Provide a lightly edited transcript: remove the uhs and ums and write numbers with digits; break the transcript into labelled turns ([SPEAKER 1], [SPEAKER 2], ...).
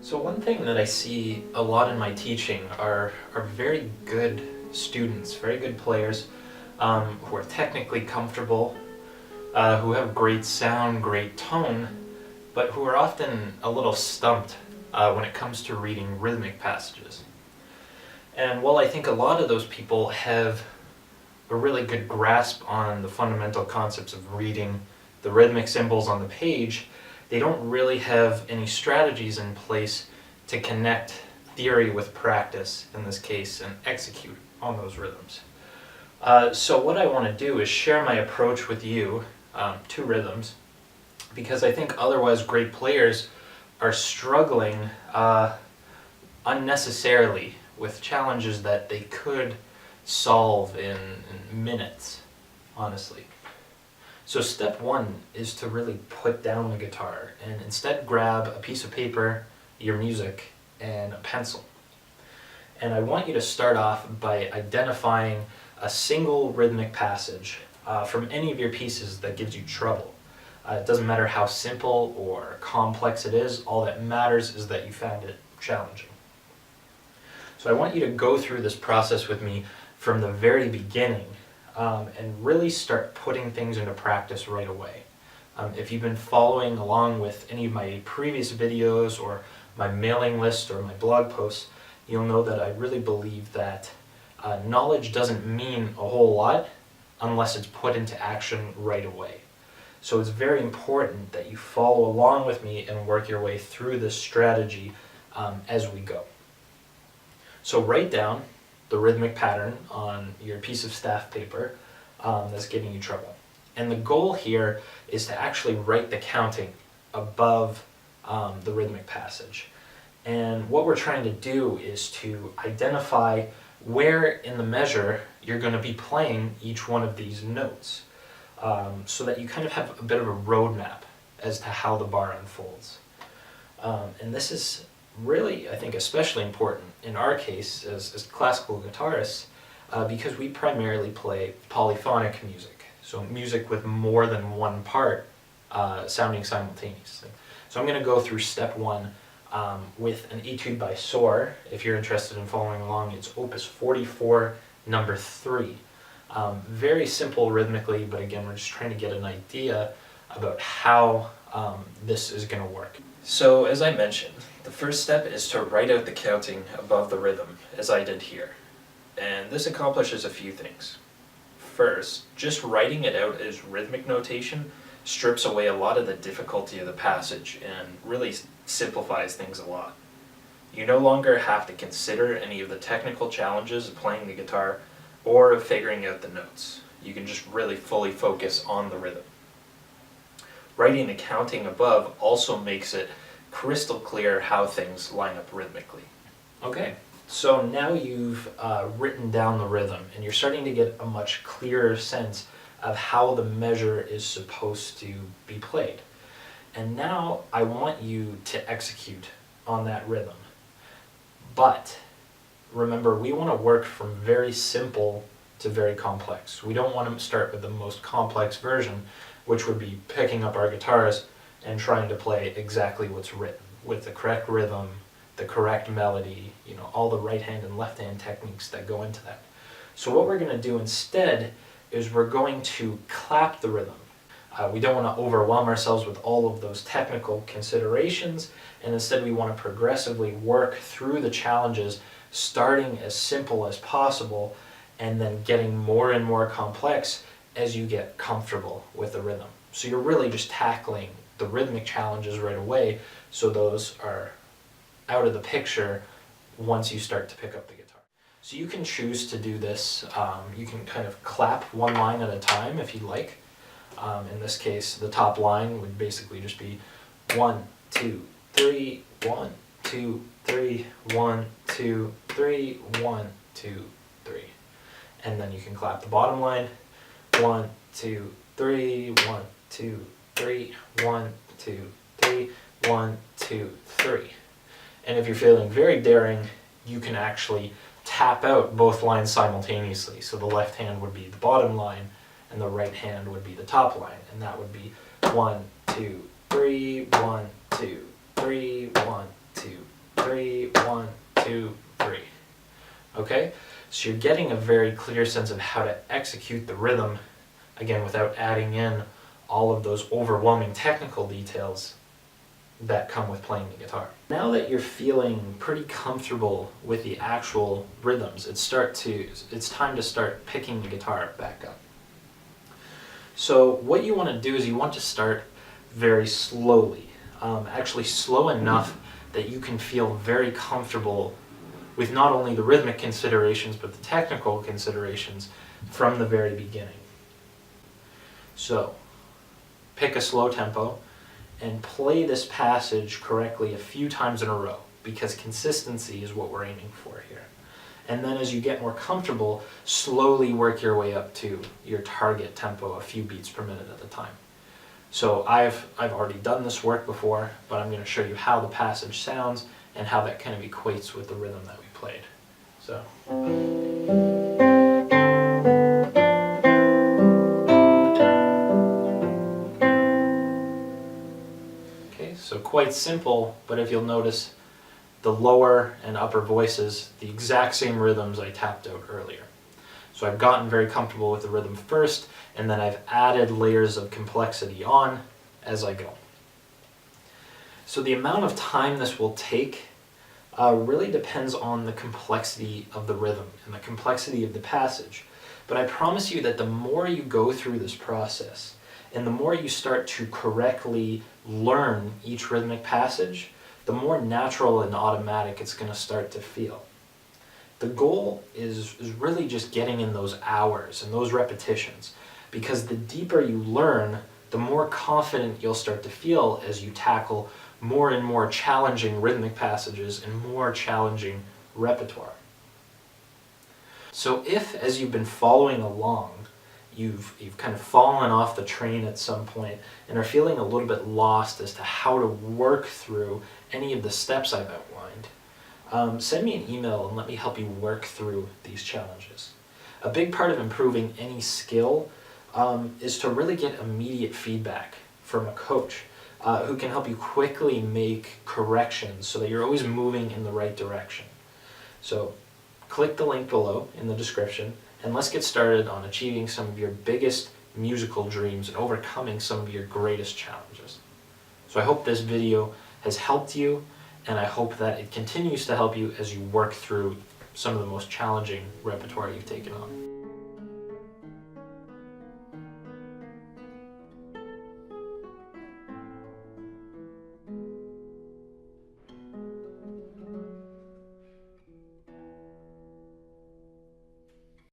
[SPEAKER 1] So one thing that I see a lot in my teaching are very good students, very good players who are technically comfortable, who have great sound, great tone, but who are often a little stumped when it comes to reading rhythmic passages. And while I think a lot of those people have a really good grasp on the fundamental concepts of reading the rhythmic symbols on the page, they don't really have any strategies in place to connect theory with practice, in this case, and execute on those rhythms. So what I want to do is share my approach with you to rhythms, because I think otherwise great players are struggling unnecessarily with challenges that they could solve in minutes, honestly. So step one is to really put down the guitar and instead grab a piece of paper, your music, and a pencil. And I want you to start off by identifying a single rhythmic passage from any of your pieces that gives you trouble. It doesn't matter how simple or complex it is, all that matters is that you found it challenging. So I want you to go through this process with me from the very beginning and really start putting things into practice right away. If you've been following along with any of my previous videos or my mailing list or my blog posts, you'll know that I really believe that knowledge doesn't mean a whole lot unless it's put into action right away. So it's very important that you follow along with me and work your way through this strategy as we go. So write down the rhythmic pattern on your piece of staff paper that's giving you trouble. And the goal here is to actually write the counting above the rhythmic passage. And what we're trying to do is to identify where in the measure you're going to be playing each one of these notes, so that you kind of have a bit of a roadmap as to how the bar unfolds. And this is really, I think, especially important in our case as classical guitarists, because we primarily play polyphonic music, so music with more than one part sounding simultaneously. So I'm going to go through step one with an etude by Soar. If you're interested in following along, it's Opus 44, number 3. Very simple rhythmically, but again, we're just trying to get an idea about how this is going to work. So as I mentioned, the first step is to write out the counting above the rhythm, as I did here. And this accomplishes a few things. First, just writing it out as rhythmic notation strips away a lot of the difficulty of the passage and really simplifies things a lot. You no longer have to consider any of the technical challenges of playing the guitar or of figuring out the notes. You can just really fully focus on the rhythm. Writing the counting above also makes it crystal clear how things line up rhythmically. Okay, so now you've written down the rhythm and you're starting to get a much clearer sense of how the measure is supposed to be played. And now I want you to execute on that rhythm. But remember, we want to work from very simple to very complex. We don't want to start with the most complex version, which would be picking up our guitars and trying to play exactly what's written with the correct rhythm, the correct melody, all the right hand and left hand techniques that go into that. So what we're going to do instead is we're going to clap the rhythm. We don't want to overwhelm ourselves with all of those technical considerations, and instead we want to progressively work through the challenges, starting as simple as possible and then getting more and more complex as you get comfortable with the rhythm. So you're really just tackling the rhythmic challenges right away, so those are out of the picture once you start to pick up the guitar. So you can choose to do this. You can kind of clap one line at a time if you like. In this case, the top line would basically just be 1, 2, 3, 1, 2, 3, 1, 2, 3, 1, 2, 3. And then you can clap the bottom line, 1, 2, 3, 1, 2, 3, 1, 2, 3, 1, 2, 3. And if you're feeling very daring, you can actually tap out both lines simultaneously. So the left hand would be the bottom line, and the right hand would be the top line, and that would be 1, 2, 3, 1, 2, 3, 1, 2, 3, 1, 2, 3. Okay? So you're getting a very clear sense of how to execute the rhythm, again, without adding in all of those overwhelming technical details that come with playing the guitar. Now that you're feeling pretty comfortable with the actual rhythms, it's time to start picking the guitar back up. So what you want to do is you want to start very slowly, actually slow enough that you can feel very comfortable with not only the rhythmic considerations but the technical considerations from the very beginning. So pick a slow tempo and play this passage correctly a few times in a row, because consistency is what we're aiming for here. And then as you get more comfortable, slowly work your way up to your target tempo, a few beats per minute at a time. So I've already done this work before, but I'm going to show you how the passage sounds and how that kind of equates with the rhythm that we played. So. Okay, so quite simple, but if you'll notice, the lower and upper voices, the exact same rhythms I tapped out earlier. So I've gotten very comfortable with the rhythm first, and then I've added layers of complexity on as I go. So the amount of time this will take really depends on the complexity of the rhythm and the complexity of the passage. But I promise you that the more you go through this process, and the more you start to correctly learn each rhythmic passage, the more natural and automatic it's going to start to feel. The goal is really just getting in those hours and those repetitions, because the deeper you learn, the more confident you'll start to feel as you tackle more and more challenging rhythmic passages and more challenging repertoire. So if, as you've been following along, you've kind of fallen off the train at some point and are feeling a little bit lost as to how to work through any of the steps I've outlined, send me an email and let me help you work through these challenges. A big part of improving any skill is to really get immediate feedback from a coach who can help you quickly make corrections so that you're always moving in the right direction. So click the link below in the description and let's get started on achieving some of your biggest musical dreams and overcoming some of your greatest challenges. So I hope this video has helped you, and I hope that it continues to help you as you work through some of the most challenging repertoire you've taken on.